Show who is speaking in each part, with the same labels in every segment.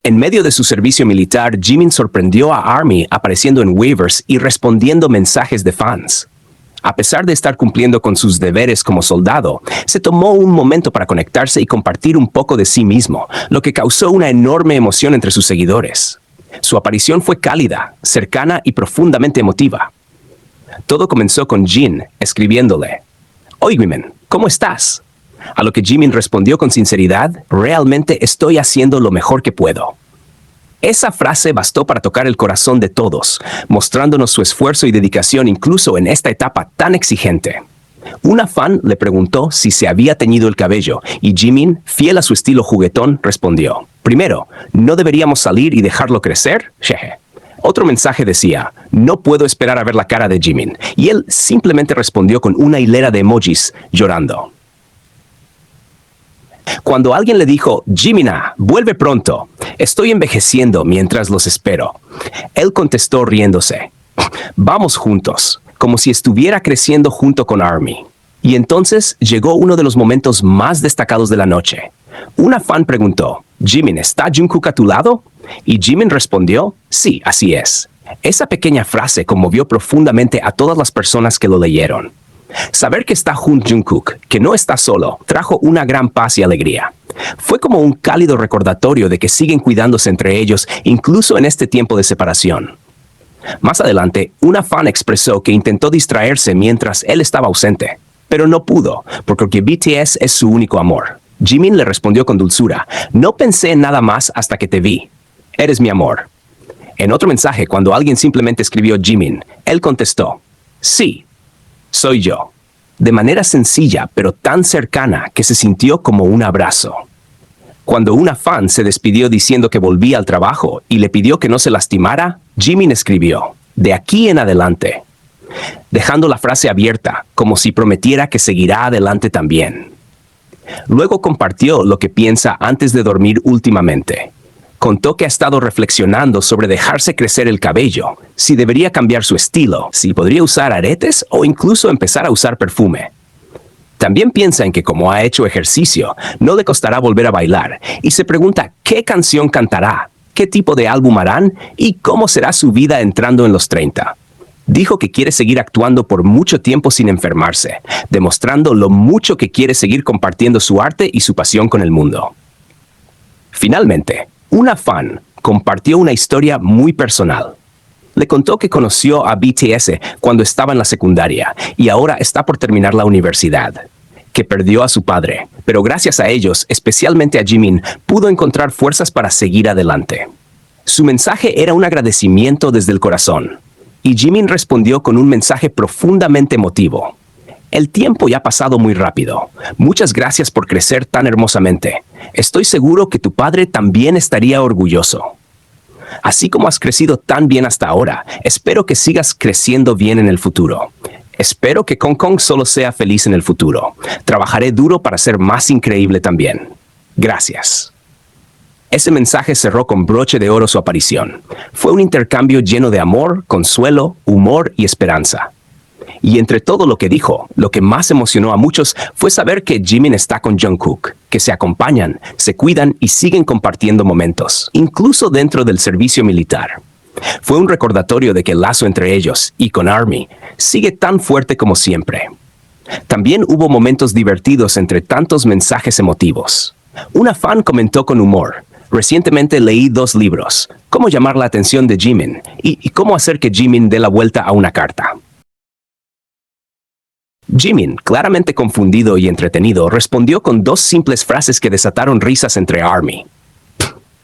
Speaker 1: En medio de su servicio militar, Jimin sorprendió a Army apareciendo en waivers y respondiendo mensajes de fans. A pesar de estar cumpliendo con sus deberes como soldado, se tomó un momento para conectarse y compartir un poco de sí mismo, lo que causó una enorme emoción entre sus seguidores. Su aparición fue cálida, cercana y profundamente emotiva. Todo comenzó con Jin escribiéndole: «Oigimen, ¿cómo estás?». A lo que Jimin respondió con sinceridad: «Realmente estoy haciendo lo mejor que puedo». Esa frase bastó para tocar el corazón de todos, mostrándonos su esfuerzo y dedicación incluso en esta etapa tan exigente. Una fan le preguntó si se había teñido el cabello y Jimin, fiel a su estilo juguetón, respondió: «Primero, ¿no deberíamos salir y dejarlo crecer? Jeje». Otro mensaje decía: «No puedo esperar a ver la cara de Jimin», y él simplemente respondió con una hilera de emojis llorando. Cuando alguien le dijo: «Jimina, vuelve pronto, estoy envejeciendo mientras los espero», él contestó riéndose: «Vamos juntos», como si estuviera creciendo junto con Army. Y entonces llegó uno de los momentos más destacados de la noche. Una fan preguntó: «Jimin, ¿está Jungkook a tu lado?». Y Jimin respondió: «Sí, así es». Esa pequeña frase conmovió profundamente a todas las personas que lo leyeron. Saber que está junto Jungkook, que no está solo, trajo una gran paz y alegría. Fue como un cálido recordatorio de que siguen cuidándose entre ellos, incluso en este tiempo de separación. Más adelante, una fan expresó que intentó distraerse mientras él estaba ausente, pero no pudo, porque BTS es su único amor. Jimin le respondió con dulzura: «No pensé en nada más hasta que te vi. Eres mi amor». En otro mensaje, cuando alguien simplemente escribió Jimin, él contestó: «Sí, soy yo», de manera sencilla pero tan cercana que se sintió como un abrazo. Cuando una fan se despidió diciendo que volvía al trabajo y le pidió que no se lastimara, Jimin escribió: «De aquí en adelante», dejando la frase abierta, como si prometiera que seguirá adelante también. Luego compartió lo que piensa antes de dormir últimamente. Contó que ha estado reflexionando sobre dejarse crecer el cabello, si debería cambiar su estilo, si podría usar aretes o incluso empezar a usar perfume. También piensa en que como ha hecho ejercicio, no le costará volver a bailar, y se pregunta qué canción cantará, qué tipo de álbum harán y cómo será su vida entrando en los 30. Dijo que quiere seguir actuando por mucho tiempo sin enfermarse, demostrando lo mucho que quiere seguir compartiendo su arte y su pasión con el mundo. Finalmente, una fan compartió una historia muy personal. Le contó que conoció a BTS cuando estaba en la secundaria y ahora está por terminar la universidad. Que perdió a su padre, pero gracias a ellos, especialmente a Jimin, pudo encontrar fuerzas para seguir adelante. Su mensaje era un agradecimiento desde el corazón, y Jimin respondió con un mensaje profundamente emotivo: «El tiempo ya ha pasado muy rápido. Muchas gracias por crecer tan hermosamente. Estoy seguro que tu padre también estaría orgulloso. Así como has crecido tan bien hasta ahora, espero que sigas creciendo bien en el futuro. Espero que Kong Kong solo sea feliz en el futuro. Trabajaré duro para ser más increíble también. Gracias». Ese mensaje cerró con broche de oro su aparición. Fue un intercambio lleno de amor, consuelo, humor y esperanza. Y entre todo lo que dijo, lo que más emocionó a muchos fue saber que Jimin está con Jungkook, que se acompañan, se cuidan y siguen compartiendo momentos, incluso dentro del servicio militar. Fue un recordatorio de que el lazo entre ellos y con Army sigue tan fuerte como siempre. También hubo momentos divertidos entre tantos mensajes emotivos. Una fan comentó con humor: «Recientemente leí 2 libros, Cómo llamar la atención de Jimin y Cómo hacer que Jimin dé la vuelta a una carta». Jimin, claramente confundido y entretenido, respondió con 2 simples frases que desataron risas entre Army.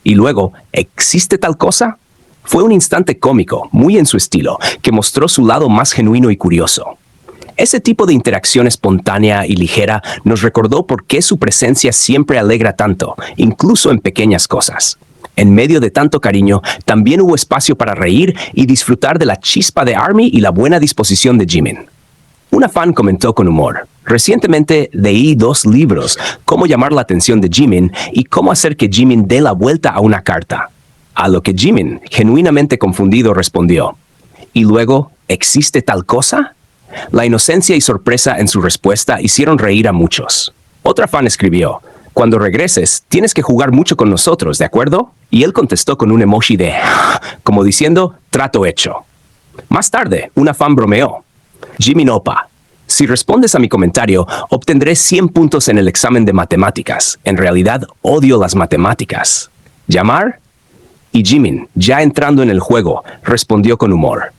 Speaker 1: Y luego: «¿Existe tal cosa?». Fue un instante cómico, muy en su estilo, que mostró su lado más genuino y curioso. Ese tipo de interacción espontánea y ligera nos recordó por qué su presencia siempre alegra tanto, incluso en pequeñas cosas. En medio de tanto cariño, también hubo espacio para reír y disfrutar de la chispa de Army y la buena disposición de Jimin. Una fan comentó con humor: «Recientemente leí 2 libros, Cómo llamar la atención de Jimin y Cómo hacer que Jimin dé la vuelta a una carta». A lo que Jimin, genuinamente confundido, respondió: «¿Y luego, existe tal cosa?». La inocencia y sorpresa en su respuesta hicieron reír a muchos. Otra fan escribió: Cuando regreses, tienes que jugar mucho con nosotros, ¿de acuerdo? Y él contestó con un emoji de como diciendo, trato hecho. Más tarde, una fan bromeó. Jimin Opa, si respondes a mi comentario, obtendré 100 puntos en el examen de matemáticas. En realidad, odio las matemáticas. ¿Llamar? Y Jimin, ya entrando en el juego, respondió con humor.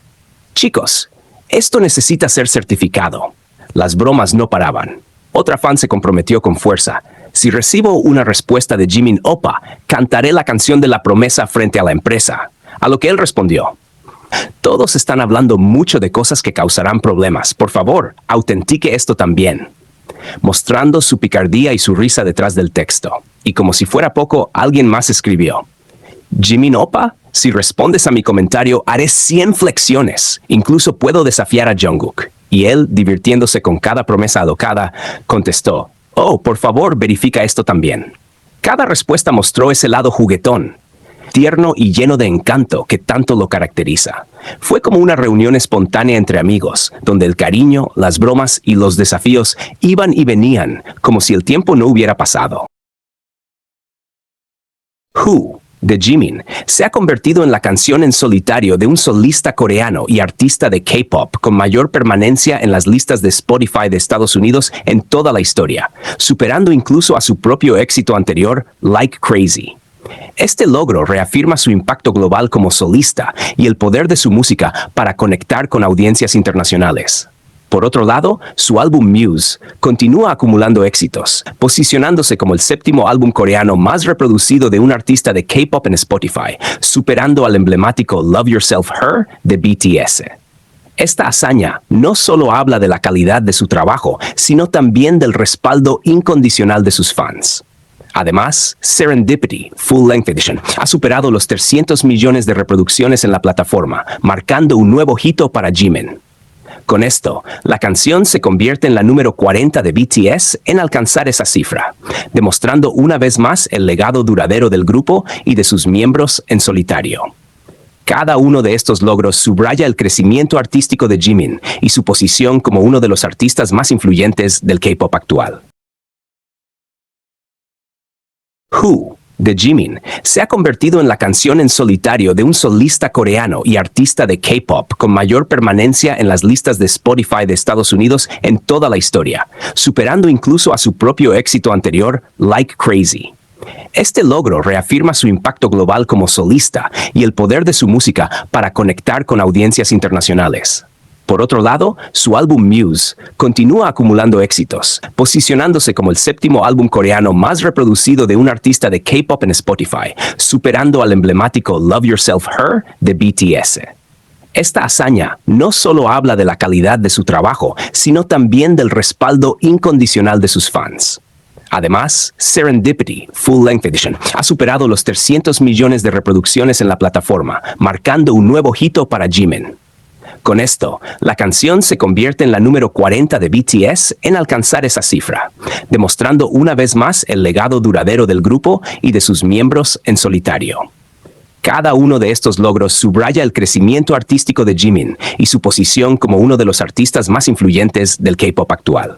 Speaker 1: Chicos, esto necesita ser certificado. Las bromas no paraban. Otra fan se comprometió con fuerza. Si recibo una respuesta de Jimin Opa, cantaré la canción de la promesa frente a la empresa. A lo que él respondió. Todos están hablando mucho de cosas que causarán problemas. Por favor, autentique esto también. Mostrando su picardía y su risa detrás del texto. Y como si fuera poco, alguien más escribió. Jimin Opa, si respondes a mi comentario, haré 100 flexiones. Incluso puedo desafiar a Jungkook. Y él, divirtiéndose con cada promesa alocada, contestó. Oh, por favor, verifica esto también. Cada respuesta mostró ese lado juguetón, tierno y lleno de encanto que tanto lo caracteriza. Fue como una reunión espontánea entre amigos, donde el cariño, las bromas y los desafíos iban y venían, como si el tiempo no hubiera pasado. Who, de Jimin, se ha convertido en la canción en solitario de un solista coreano y artista de K-pop con mayor permanencia en las listas de Spotify de Estados Unidos en toda la historia, superando incluso a su propio éxito anterior, Like Crazy. Este logro reafirma su impacto global como solista y el poder de su música para conectar con audiencias internacionales. Por otro lado, su álbum Muse continúa acumulando éxitos, posicionándose como el 7º álbum coreano más reproducido de un artista de K-pop en Spotify, superando al emblemático Love Yourself Her de BTS. Esta hazaña no solo habla de la calidad de su trabajo, sino también del respaldo incondicional de sus fans. Además, Serendipity Full Length Edition ha superado los 300 millones de reproducciones en la plataforma, marcando un nuevo hito para Jimin. Con esto, la canción se convierte en la número 40 de BTS en alcanzar esa cifra, demostrando una vez más el legado duradero del grupo y de sus miembros en solitario. Cada uno de estos logros subraya el crecimiento artístico de Jimin y su posición como uno de los artistas más influyentes del K-pop actual. Who, de Jimin, se ha convertido en la canción en solitario de un solista coreano y artista de K-pop con mayor permanencia en las listas de Spotify de Estados Unidos en toda la historia, superando incluso a su propio éxito anterior, Like Crazy. Este logro reafirma su impacto global como solista y el poder de su música para conectar con audiencias internacionales. Por otro lado, su álbum Muse continúa acumulando éxitos, posicionándose como el 7º álbum coreano más reproducido de un artista de K-pop en Spotify, superando al emblemático Love Yourself Her de BTS. Esta hazaña no solo habla de la calidad de su trabajo, sino también del respaldo incondicional de sus fans. Además, Serendipity Full Length Edition ha superado los 300 millones de reproducciones en la plataforma, marcando un nuevo hito para Jimin. Con esto, la canción se convierte en la número 40 de BTS en alcanzar esa cifra, demostrando una vez más el legado duradero del grupo y de sus miembros en solitario. Cada uno de estos logros subraya el crecimiento artístico de Jimin y su posición como uno de los artistas más influyentes del K-pop actual.